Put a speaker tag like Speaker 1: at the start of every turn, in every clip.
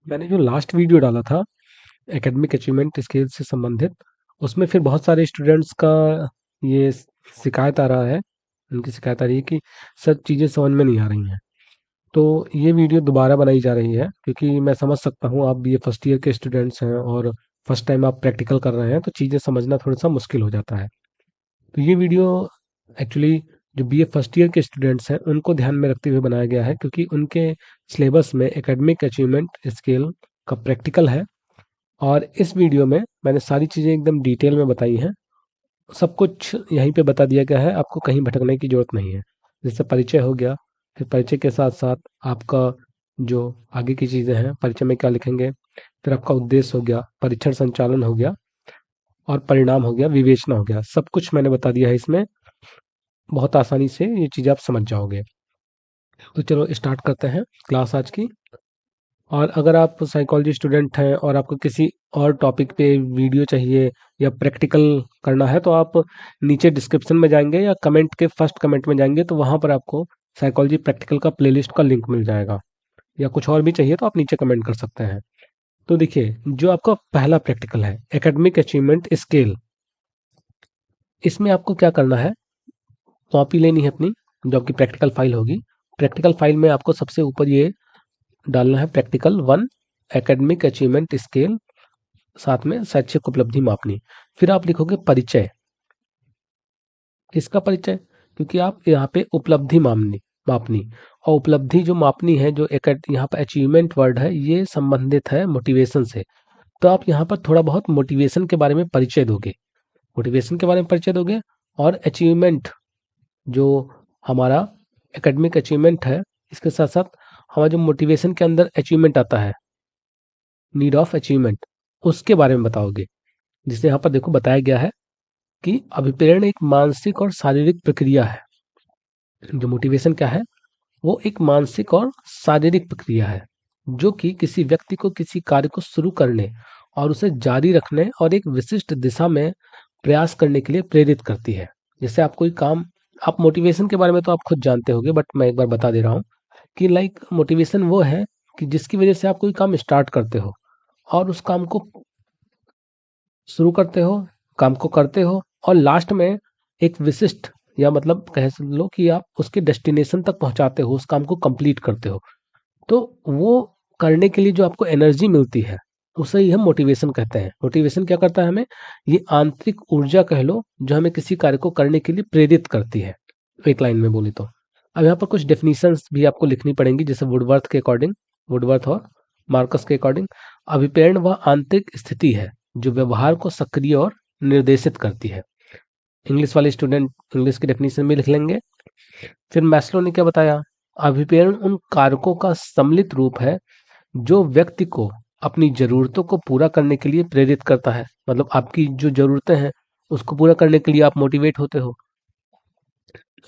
Speaker 1: मैंने जो last video डाला था एकेडमिक अचीवमेंट स्केल से संबंधित, उसमें फिर बहुत सारे स्टूडेंट्स का ये शिकायत आ रहा है। उनकी शिकायत आ रही है कि सब चीज़ें समझ में नहीं आ रही हैं। तो ये वीडियो दोबारा बनाई जा रही है क्योंकि मैं समझ सकता हूँ आप ये फर्स्ट ईयर के स्टूडेंट्स हैं और फर्स्ट टाइम आप प्रैक्टिकल कर रहे हैं, तो चीज़ें समझना थोड़ा सा मुश्किल हो जाता है। तो ये वीडियो एक्चुअली जो बीए फर्स्ट ईयर के स्टूडेंट्स हैं उनको ध्यान में रखते हुए बनाया गया है, क्योंकि उनके सिलेबस में एकेडमिक अचीवमेंट स्केल का प्रैक्टिकल है। और इस वीडियो में मैंने सारी चीज़ें एकदम डिटेल में बताई हैं। सब कुछ यहीं पे बता दिया गया है, आपको कहीं भटकने की ज़रूरत नहीं है। जैसे परिचय हो गया, फिर परिचय के साथ-साथ आपका जो आगे की चीज़ें हैं, परिचय में क्या लिखेंगे, फिर आपका उद्देश्य हो गया, परीक्षण संचालन हो गया और परिणाम हो गया, विवेचना हो गया। सब कुछ मैंने बता दिया है इसमें, बहुत आसानी से ये चीज़ें आप समझ जाओगे। तो चलो स्टार्ट करते हैं क्लास आज की। और अगर आप साइकोलॉजी स्टूडेंट हैं और आपको किसी और टॉपिक पे वीडियो चाहिए या प्रैक्टिकल करना है, तो आप नीचे डिस्क्रिप्शन में जाएंगे या कमेंट के फर्स्ट कमेंट में जाएंगे, तो वहाँ पर आपको साइकोलॉजी प्रैक्टिकल का प्लेलिस्ट का लिंक मिल जाएगा। या कुछ और भी चाहिए तो आप नीचे कमेंट कर सकते हैं। तो देखिए, जो आपका पहला प्रैक्टिकल है एकेडमिक अचीवमेंट स्केल, इसमें आपको क्या करना है, कॉपी लेनी है अपनी, जो आपकी प्रैक्टिकल फाइल होगी। प्रैक्टिकल फाइल में आपको सबसे ऊपर ये डालना है प्रैक्टिकल 1 एकेडमिक अचीवमेंट स्केल, साथ में शैक्षिक उपलब्धि मापनी। फिर आप लिखोगे परिचय। किसका परिचय? क्योंकि आप यहाँ पे उपलब्धि मापनी मापनी और उपलब्धि जो मापनी है, जो एक यहाँ पर अचीवमेंट वर्ड है, ये संबंधित है मोटिवेशन से। तो आप यहाँ पर थोड़ा बहुत मोटिवेशन के बारे में परिचय दोगे, मोटिवेशन के बारे में परिचय दोगे। और अचीवमेंट जो हमारा एकेडमिक अचीवमेंट है, इसके साथ साथ हमारा जो मोटिवेशन के अंदर अचीवमेंट आता है, नीड ऑफ अचीवमेंट, उसके बारे में बताओगे। जिसे यहाँ पर देखो बताया गया है कि अभिप्रेरण एक मानसिक और शारीरिक प्रक्रिया है। जो मोटिवेशन क्या है, वो एक मानसिक और शारीरिक प्रक्रिया है जो कि किसी व्यक्ति को किसी कार्य को शुरू करने और उसे जारी रखने और एक विशिष्ट दिशा में प्रयास करने के लिए प्रेरित करती है। जैसे आप कोई काम, आप मोटिवेशन के बारे में तो आप खुद जानते होंगे, बट मैं एक बार बता दे रहा हूँ कि लाइक मोटिवेशन वो है कि जिसकी वजह से आप कोई काम स्टार्ट करते हो और उस काम को शुरू करते हो, काम को करते हो और लास्ट में एक विशिष्ट, या मतलब कह लो कि आप उसके डेस्टिनेशन तक पहुंचाते हो, उस काम को कंप्लीट करते हो। तो वो करने के लिए जो आपको एनर्जी मिलती है, उसे ही हम मोटिवेशन कहते हैं। मोटिवेशन क्या करता है हमें? ये आंतरिक ऊर्जा कह लो, जो हमें किसी कार्य को करने के लिए प्रेरित करती है, एक लाइन में बोले तो। अब यहाँ पर कुछ डेफिनेशंस भी आपको लिखनी पड़ेंगी, जैसे वुडवर्थ के अकॉर्डिंग, वुडवर्थ और मार्कस के अकॉर्डिंग, अभिप्रेरण वह आंतरिक स्थिति है जो व्यवहार को सक्रिय और निर्देशित करती है। इंग्लिश वाले स्टूडेंट इंग्लिश की डेफिनेशन भी लिख लेंगे। फिर मैस्लो ने क्या बताया? अभिप्रेरण उन कारकों का सम्मिलित रूप है जो व्यक्ति को अपनी ज़रूरतों को पूरा करने के लिए प्रेरित करता है। मतलब आपकी जो ज़रूरतें हैं, उसको पूरा करने के लिए आप मोटिवेट होते हो।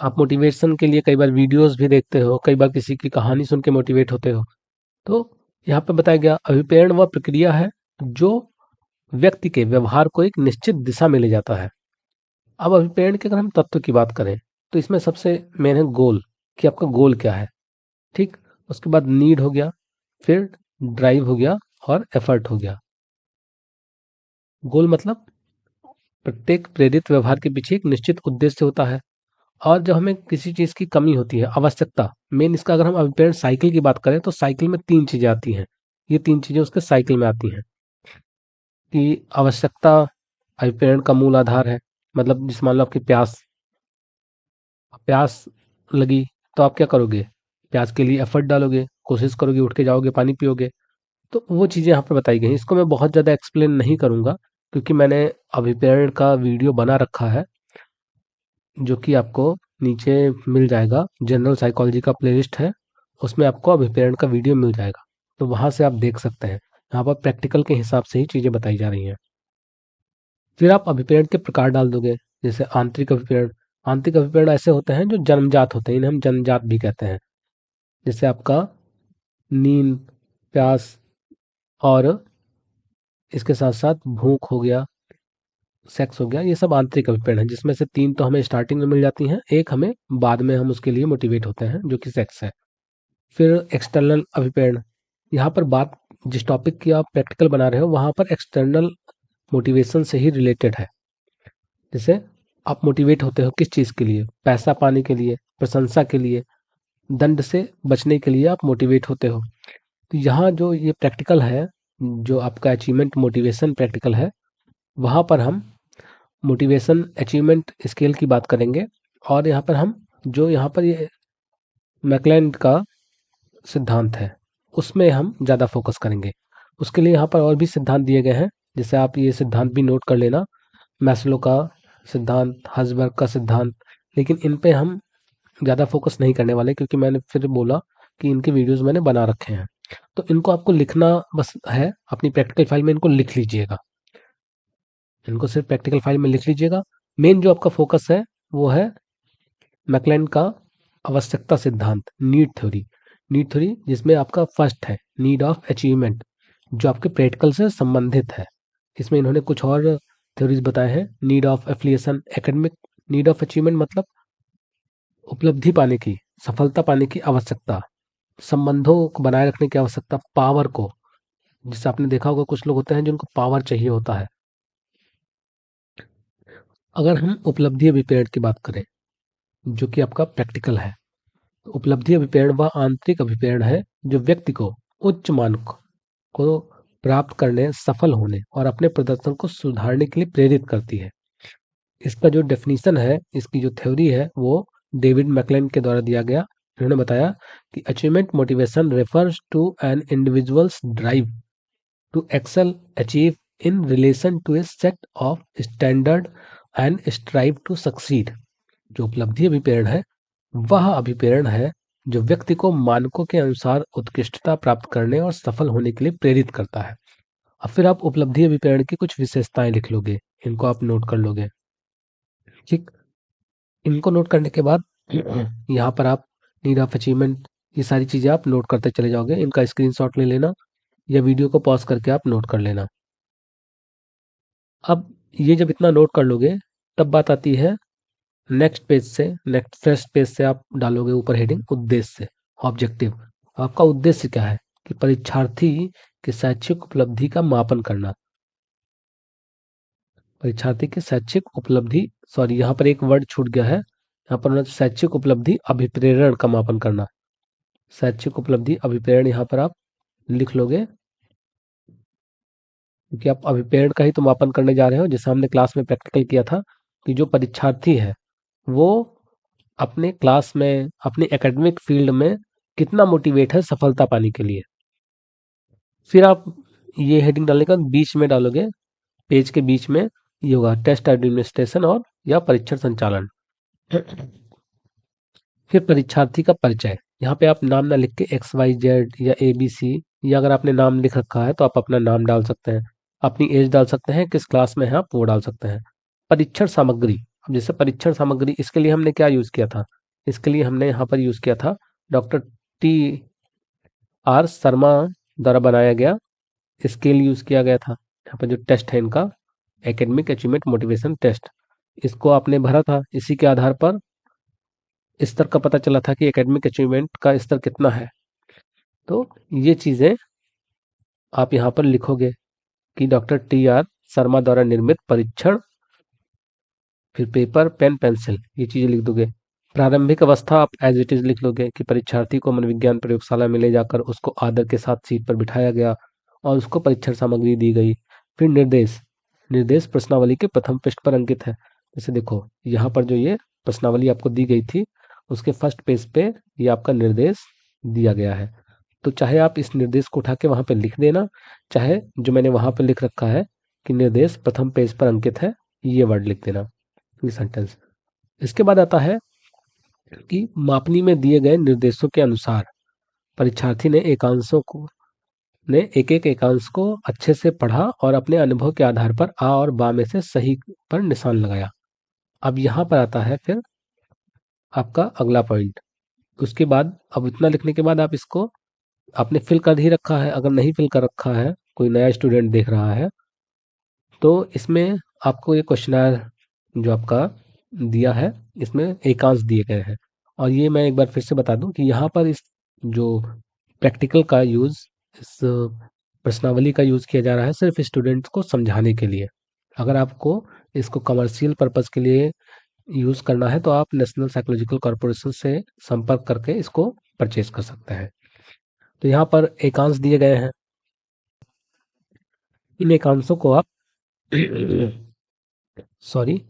Speaker 1: आप मोटिवेशन के लिए कई बार वीडियोस भी देखते हो, कई बार किसी की कहानी सुन के मोटिवेट होते हो। तो यहाँ पे बताया गया अभिप्रेरण वह प्रक्रिया है जो व्यक्ति के व्यवहार को एक निश्चित दिशा में ले जाता है। अब अभिप्रेरण के अगर हम तत्व की बात करें, तो इसमें सबसे मेन है गोल, कि आपका गोल क्या है। ठीक, उसके बाद नीड हो गया, फिर ड्राइव हो गया और एफर्ट हो गया। गोल मतलब प्रत्येक प्रेरित व्यवहार के पीछे एक निश्चित उद्देश्य होता है। और जब हमें किसी चीज़ की कमी होती है, आवश्यकता, मेन इसका अगर हम अभिप्रेरण साइकिल की बात करें, तो साइकिल में 3 चीज़ें आती हैं। ये 3 चीज़ें उसके साइकिल में आती हैं कि आवश्यकता अभिप्रेरण का मूल आधार है। मतलब जिस मान लो आपकी प्यास प्यास लगी, तो आप क्या करोगे? प्यास के लिए एफर्ट डालोगे, कोशिश करोगे, उठ के जाओगे, पानी पियोगे। तो वो चीज़ें यहाँ पे बताई गई हैं। इसको मैं बहुत ज़्यादा एक्सप्लेन नहीं करूँगा, क्योंकि मैंने अभिप्रेरण का वीडियो बना रखा है, जो कि आपको नीचे मिल जाएगा। जनरल साइकोलॉजी का प्लेलिस्ट है, उसमें आपको अभिप्रेरण का वीडियो मिल जाएगा, तो वहाँ से आप देख सकते हैं। यहाँ पर प्रैक्टिकल के हिसाब से ही चीज़ें बताई जा रही हैं। फिर आप अभिप्रेरण के प्रकार डाल दोगे, जैसे आंतरिक अभिप्रेरण। आंतरिक अभिप्रेरण ऐसे होते हैं जो जन्मजात होते हैं, इन्हें हम जन्मजात भी कहते हैं। जैसे आपका नींद, प्यास और इसके साथ साथ भूख हो गया, सेक्स हो गया, ये सब आंतरिक अभिप्रेरण है, जिसमें से 3 तो हमें स्टार्टिंग में मिल जाती हैं, एक हमें बाद में हम उसके लिए मोटिवेट होते हैं, जो कि सेक्स है। फिर एक्सटर्नल अभिप्रेरण, यहाँ पर बात जिस टॉपिक की आप प्रैक्टिकल बना रहे हो वहाँ पर एक्सटर्नल मोटिवेशन से ही रिलेटेड है। जैसे आप मोटिवेट होते हो किस चीज़ के लिए? पैसा पाने के लिए, प्रशंसा के लिए, दंड से बचने के लिए आप मोटिवेट होते हो। तो यहाँ जो ये प्रैक्टिकल है, जो आपका अचीवमेंट मोटिवेशन प्रैक्टिकल है, वहाँ पर हम मोटिवेशन अचीवमेंट स्केल की बात करेंगे। और यहाँ पर हम जो यहाँ पर ये मैकलैंड का सिद्धांत है उसमें हम ज़्यादा फोकस करेंगे। उसके लिए यहाँ पर और भी सिद्धांत दिए गए हैं, जैसे आप ये सिद्धांत भी नोट कर लेना, मैस्लो का सिद्धांत, हर्ट्ज़बर्ग का सिद्धांत। लेकिन इन पे हम ज़्यादा फोकस नहीं करने वाले, क्योंकि मैंने फिर बोला कि इनके वीडियोस मैंने बना रखे हैं। तो इनको आपको लिखना बस है, अपनी प्रैक्टिकल फाइल में इनको लिख लीजिएगा। इनको सिर्फ प्रैक्टिकल फाइल में लिख लीजिएगा। मेन जो आपका फोकस है वो है मैकलैंड का आवश्यकता सिद्धांत, नीड थ्योरी। नीड थ्योरी जिसमें आपका फर्स्ट है नीड ऑफ अचीवमेंट, जो आपके प्रैक्टिकल से संबंधित है। इसमें इन्होंने कुछ और थ्योरीज बताए हैं। Need of affiliation, academic need of achievement मतलब उपलब्धि पाने की, सफलता पाने की आवश्यकता, संबंधों को बनाए रखने की आवश्यकता, पावर को, जिससे आपने देखा होगा कुछ लोग होते हैं जिनको पावर चाहिए होता है। अगर हम उपलब्धि अभिप्रेरण की बात करें, जो कि आपका प्रैक्टिकल है, तो उपलब्धि अभिप्रेरण वह आंतरिक अभिप्रेरण है जो व्यक्ति को उच्च मानक को प्राप्त करने, सफल होने और अपने प्रदर्शन को सुधारने के लिए प्रेरित करती है। इसका जो डेफिनेशन है, इसकी जो थ्योरी है, वो डेविड मैकलेन के द्वारा दिया गया। उन्होंने बताया कि achievement motivation refers to an individuals drive to excel, achieve in relation to a set of standard and strive to succeed. जो उपलब्धि अभिप्रेरण है वह अभिप्रेरण है जो व्यक्ति को मानकों के अनुसार उत्कृष्टता प्राप्त करने और सफल होने के लिए प्रेरित करता है। अब फिर आप उपलब्धि अभिप्रेरण की कुछ विशेषताएं लिख लोगे, इनको आप नोट कर लोगे। ठीक, इनको नोट करने के बाद यहाँ पर आप नीड ऑफ अचीवमेंट, ये सारी चीज़ें आप नोट करते चले जाओगे। इनका स्क्रीनशॉट ले लेना या वीडियो को पॉज करके आप नोट कर लेना। अब ये जब इतना नोट कर लोगे, तब बात आती है नेक्स्ट पेज से, नेक्स्ट फ्रेश पेज से आप डालोगे ऊपर हेडिंग उद्देश्य, ऑब्जेक्टिव। आपका उद्देश्य क्या है? कि परीक्षार्थी की शैक्षिक उपलब्धि का मापन करना। परीक्षार्थी की शैक्षिक उपलब्धि, सॉरी यहाँ पर एक वर्ड छूट गया है, यहाँ पर शैक्षिक उपलब्धि अभिप्रेरण का मापन करना। शैक्षिक उपलब्धि अभिप्रेरण यहाँ पर आप लिख लोगे, क्योंकि आप अभिप्रेरण का ही तो मापन करने जा रहे हो। जैसे हमने क्लास में प्रैक्टिकल किया था कि जो परीक्षार्थी है वो अपने क्लास में, अपने एकेडमिक फील्ड में कितना मोटिवेट है सफलता पाने के लिए। फिर आप ये हेडिंग डालने का बीच में डालोगे, पेज के बीच में ये होगा टेस्ट एडमिनिस्ट्रेशन और या परीक्षण संचालन। फिर परीक्षार्थी का परिचय, यहाँ पे आप नाम ना लिख के XYZ या ABC, या अगर आपने नाम लिख रखा है तो आप अपना नाम डाल सकते हैं, अपनी एज डाल सकते हैं, किस क्लास में है आप वो डाल सकते हैं। परीक्षण सामग्री, अब जैसे परीक्षण सामग्री, इसके लिए हमने क्या यूज़ किया था? इसके लिए हमने यहाँ पर यूज़ किया था डॉक्टर TR शर्मा द्वारा बनाया गया स्केल यूज़ किया गया था। यहाँ पर जो टेस्ट है इनका, एकेडमिक अचीवमेंट मोटिवेशन टेस्ट, इसको आपने भरा था। इसी के आधार पर स्तर का पता चला था कि एकेडमिक अचीवमेंट का स्तर कितना है। तो ये चीज़ें आप यहाँ पर लिखोगे कि डॉक्टर TR शर्मा द्वारा निर्मित परीक्षण, फिर पेपर, पेन, पेंसिल, ये चीज़ें लिख दोगे। प्रारंभिक अवस्था आप एज इट इज़ लिख लोगे कि परीक्षार्थी को मनोविज्ञान प्रयोगशाला में ले जाकर उसको आदर के साथ सीट पर बिठाया गया और उसको परीक्षण सामग्री दी गई। फिर निर्देश, निर्देश प्रश्नावली के प्रथम पृष्ठ पर अंकित है। जैसे देखो यहाँ पर जो ये प्रश्नावली आपको दी गई थी, उसके फर्स्ट पेज पे ये आपका निर्देश दिया गया है। तो चाहे आप इस निर्देश को उठा के वहाँ पे लिख देना, चाहे जो मैंने वहाँ पे लिख रखा है कि निर्देश प्रथम पेज पर अंकित है, ये वर्ड लिख देना, ये सेंटेंस। इसके बाद आता है कि मापनी में दिए गए निर्देशों के अनुसार परीक्षार्थी ने एकांशों को, ने एक एक एकांश को अच्छे से पढ़ा और अपने अनुभव के आधार पर आ और बा में से सही पर निशान लगाया। अब यहाँ पर आता है फिर आपका अगला पॉइंट। उसके बाद अब इतना लिखने के बाद आप इसको, आपने फिल कर ही रखा है, अगर नहीं फिल कर रखा है, कोई नया स्टूडेंट देख रहा है, तो इसमें आपको ये क्वेश्चनर जो आपका दिया है, इसमें एकांश दिए गए हैं। और ये मैं एक बार फिर से बता दूं कि यहाँ पर इस जो प्रैक्टिकल का यूज़, इस प्रश्नावली का यूज़ किया जा रहा है सिर्फ स्टूडेंट्स को समझाने के लिए। अगर आपको इसको कमर्शियल पर्पज़ के लिए यूज़ करना है तो आप नेशनल साइकोलॉजिकल कॉरपोरेशन से संपर्क करके इसको परचेज कर सकते हैं। तो यहाँ पर एकांश दिए गए हैं, इन एकांशों को आप सॉरी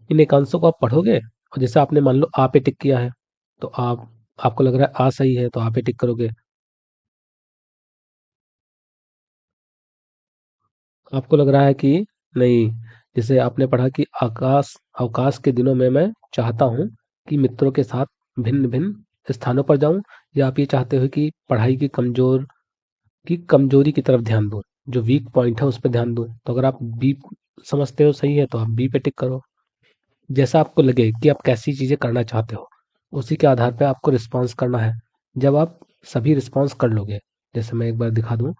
Speaker 1: इन एकांशों को आप पढ़ोगे और जैसे आपने मान लो आ पे टिक किया है तो आपको लग रहा है आ सही है तो आ पे टिक करोगे। आपको लग रहा है कि नहीं, जैसे आपने पढ़ा कि आकाश अवकाश के दिनों में मैं चाहता हूँ कि मित्रों के साथ भिन्न भिन्न स्थानों पर जाऊं, या आप ये चाहते हो कि पढ़ाई की कमजोरी की तरफ ध्यान दूं, जो वीक पॉइंट है उस पर ध्यान दूं, तो अगर आप बी समझते हो सही है तो आप बी पे टिक करो। जैसा आपको लगे कि आप कैसी चीज़ें करना चाहते हो उसी के आधार पे आपको रिस्पॉन्स करना है। जब आप सभी रिस्पॉन्स कर लोगे, जैसे मैं एक बार दिखा दूं,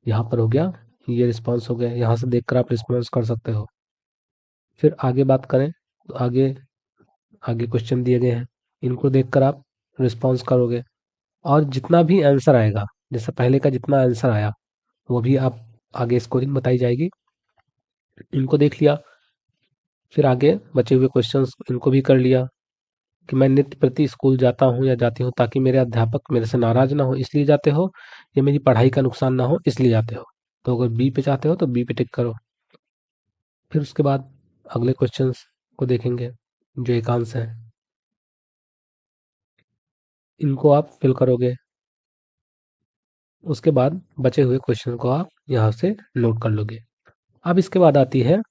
Speaker 1: यहाँ पर हो गया, ये रिस्पॉन्स हो गया, यहाँ से देखकर आप रिस्पॉन्स कर सकते हो। फिर आगे बात करें तो आगे आगे क्वेश्चन दिए गए हैं, इनको देखकर आप रिस्पॉन्स करोगे और जितना भी आंसर आएगा, जैसे पहले का जितना आंसर आया वो भी आप आगे स्कोरिंग बताई जाएगी। इनको देख लिया, फिर आगे बचे हुए क्वेश्चंस इनको भी कर लिया कि मैं नित्य प्रति स्कूल जाता हूँ या जाती हूँ ताकि मेरे अध्यापक मेरे से नाराज ना हो इसलिए जाते हो, या मेरी पढ़ाई का नुकसान ना हो इसलिए जाते हो। तो अगर बी पे चाहते हो तो बी पे टिक करो। फिर उसके बाद अगले क्वेश्चंस को देखेंगे जो एकांश है, इनको आप फिल करोगे। उसके बाद बचे हुए क्वेश्चन को आप यहाँ से नोट कर लोगे। अब इसके बाद आती है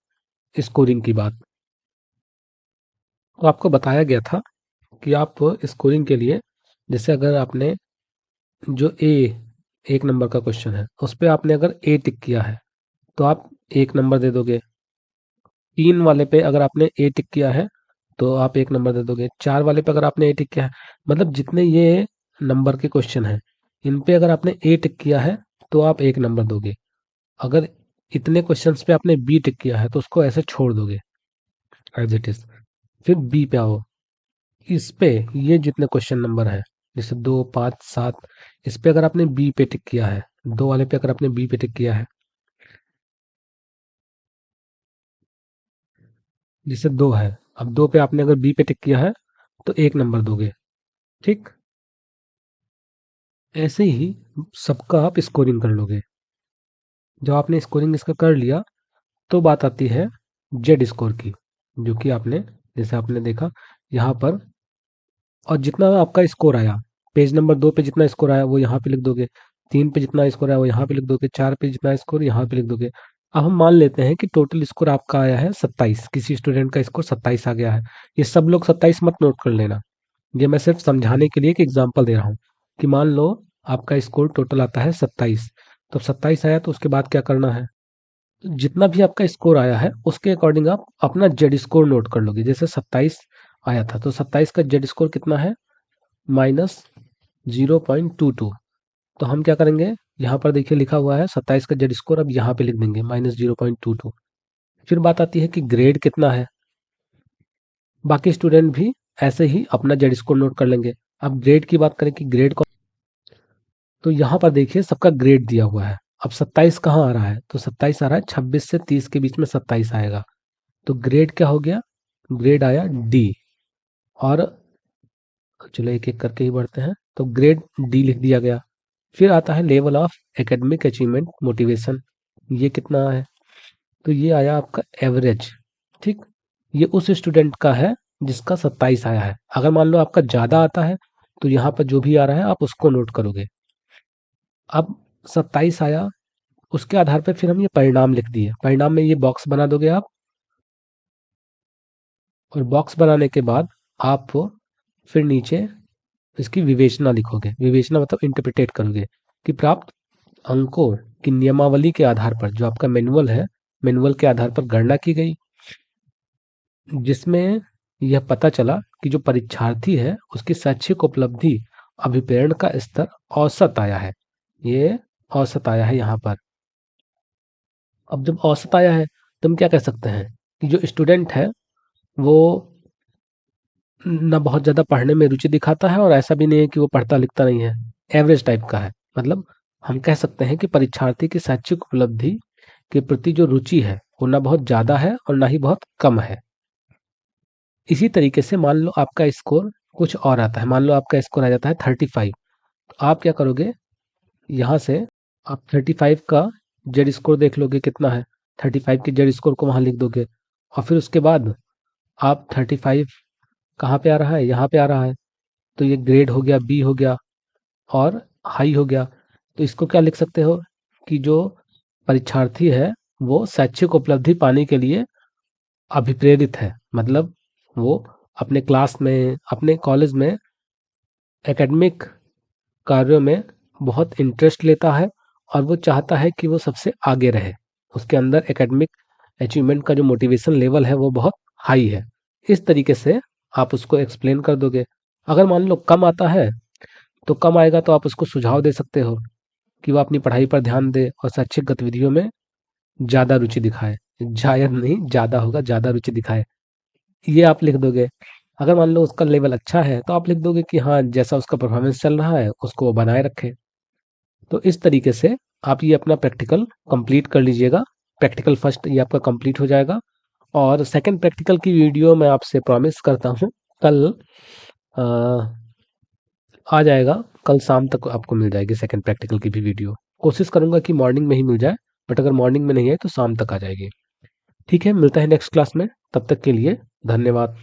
Speaker 1: स्कोरिंग की बात। तो आपको बताया गया था कि आप स्कोरिंग के लिए, जैसे अगर आपने जो एक नंबर का क्वेश्चन है उस पे आपने अगर ए टिक किया है तो आप 1 नंबर दे दोगे। 3 वाले पे अगर आपने ए टिक किया है तो आप 1 नंबर दे दोगे। 4 वाले पे अगर आपने ए टिक किया है, मतलब जितने ये नंबर के क्वेश्चन हैं इन पे अगर आपने ए टिक किया है तो आप 1 नंबर दोगे। अगर इतने क्वेश्चंस पे आपने बी टिक किया है तो उसको ऐसे छोड़ दोगे एज इट इज। फिर बी पे आओ, इस पे ये जितने क्वेश्चन नंबर है जैसे 2 5 7, इस पे अगर आपने बी पे टिक किया है, 2 वाले पे अगर आपने बी पे टिक किया है, जैसे 2 है, अब 2 पे आपने अगर बी पे टिक किया है तो 1 नंबर दोगे। ठीक, ऐसे ही सबका आप स्कोरिंग कर लोगे। जब आपने स्कोरिंग इसका कर लिया तो बात आती है जेड स्कोर की, जो कि आपने जैसे आपने देखा यहाँ पर, और जितना आपका स्कोर आया पेज नंबर 2 पे जितना स्कोर आया वो यहाँ पे लिख दोगे, 3 पे जितना स्कोर आया वो यहाँ पे लिख दोगे, 4 पे जितना स्कोर यहाँ पे लिख दोगे। अब हम मान लेते हैं कि टोटल स्कोर आपका आया है 27, किसी स्टूडेंट का स्कोर 27 आ गया है। ये सब लोग 27 मत नोट कर लेना, ये मैं सिर्फ समझाने के लिए एक एग्जाम्पल दे रहा हूँ कि मान लो आपका स्कोर टोटल आता है 27, तो 27 आया तो उसके बाद क्या करना है, जितना भी आपका स्कोर आया है उसके अकॉर्डिंग आप अपना जेड स्कोर नोट कर लोगे। जैसे 27 आया था तो 27 का जेड स्कोर कितना है, -0.22। तो हम क्या करेंगे, यहाँ पर देखिए लिखा हुआ है 27 का जेड स्कोर, अब यहाँ पे लिख देंगे -0.22। फिर बात आती है कि ग्रेड कितना है, बाकी स्टूडेंट भी ऐसे ही अपना जेड स्कोर नोट कर लेंगे। अब ग्रेड की बात करें कि ग्रेड को, तो यहाँ पर देखिए सबका ग्रेड दिया हुआ है। अब 27 कहाँ आ रहा है, तो 27 आ रहा है 26 से 30 के बीच में 27 आएगा, तो ग्रेड क्या हो गया, ग्रेड आया डी। और चलो एक एक करके ही बढ़ते हैं, तो ग्रेड डी लिख दिया गया। फिर आता है level of academic achievement motivation, ये कितना है, तो ये आया आपका एवरेज। ठीक, ये उस स्टूडेंट का है जिसका 27 आया है। अगर मान लो आपका ज़्यादा आता है तो यहाँ पर जो भी आ रहा है आप उसको नोट करोगे। अब 27 आया, उसके आधार पर फिर हम ये परिणाम लिख दिए, परिणाम में ये बॉक्स बना दोगे आप, और बॉक्स बनाने के बाद आप फिर नीचे इसकी विवेचना लिखोगे। विवेचना मतलब इंटरप्रिटेट करोगे कि प्राप्त अंकों की नियमावली के आधार पर जो आपका मैनुअल है, मैनुअल के आधार पर गणना की गई, जिसमें यह पता चला कि जो परीक्षार्थी है उसकी शैक्षिक उपलब्धि अभिप्रेरण का स्तर औसत आया है। ये औसत आया है यहाँ पर। अब जब औसत आया है तो हम क्या कह सकते हैं कि जो स्टूडेंट है वो ना बहुत ज़्यादा पढ़ने में रुचि दिखाता है और ऐसा भी नहीं है कि वो पढ़ता लिखता नहीं है, एवरेज टाइप का है, मतलब हम कह सकते हैं कि परीक्षार्थी की शैक्षिक उपलब्धि के प्रति जो रुचि है वो ना बहुत ज़्यादा है और ना ही बहुत कम है। इसी तरीके से मान लो आपका स्कोर कुछ और आता है, मान लो आपका स्कोर आ जाता है 35, तो आप क्या करोगे, यहाँ से आप 35 का जेड स्कोर देख लोगे कितना है, 35 के जेड स्कोर को वहाँ लिख दोगे और फिर उसके बाद आप 35 कहाँ पे आ रहा है, यहाँ पे आ रहा है, तो ये ग्रेड हो गया, बी हो गया और हाई हो गया। तो इसको क्या लिख सकते हो कि जो परीक्षार्थी है वो शैक्षिक उपलब्धि पाने के लिए अभिप्रेरित है, मतलब वो अपने क्लास में, अपने कॉलेज में एकेडमिक कार्यों में बहुत इंटरेस्ट लेता है और वो चाहता है कि वो सबसे आगे रहे, उसके अंदर एकेडमिक अचीवमेंट का जो मोटिवेशन लेवल है वो बहुत हाई है। इस तरीके से आप उसको एक्सप्लेन कर दोगे। अगर मान लो कम आता है, तो कम आएगा तो आप उसको सुझाव दे सकते हो कि वो अपनी पढ़ाई पर ध्यान दे और शैक्षिक गतिविधियों में ज़्यादा रुचि दिखाए, शायद नहीं ज़्यादा होगा, ज़्यादा रुचि दिखाए, ये आप लिख दोगे। अगर मान लो उसका लेवल अच्छा है तो आप लिख दोगे कि हाँ, जैसा उसका परफॉर्मेंस चल रहा है उसको वो बनाए रखे। तो इस तरीके से आप ये अपना प्रैक्टिकल कंप्लीट कर लीजिएगा। प्रैक्टिकल फर्स्ट ये आपका कंप्लीट हो जाएगा और सेकंड प्रैक्टिकल की वीडियो मैं आपसे प्रॉमिस करता हूँ कल अ, आ जाएगा, कल शाम तक आपको मिल जाएगी सेकंड प्रैक्टिकल की भी वीडियो। कोशिश करूंगा कि मॉर्निंग में ही मिल जाए, बट अगर मॉर्निंग में नहीं है तो शाम तक आ जाएगी। ठीक है, मिलता है नेक्स्ट क्लास में, तब तक के लिए धन्यवाद।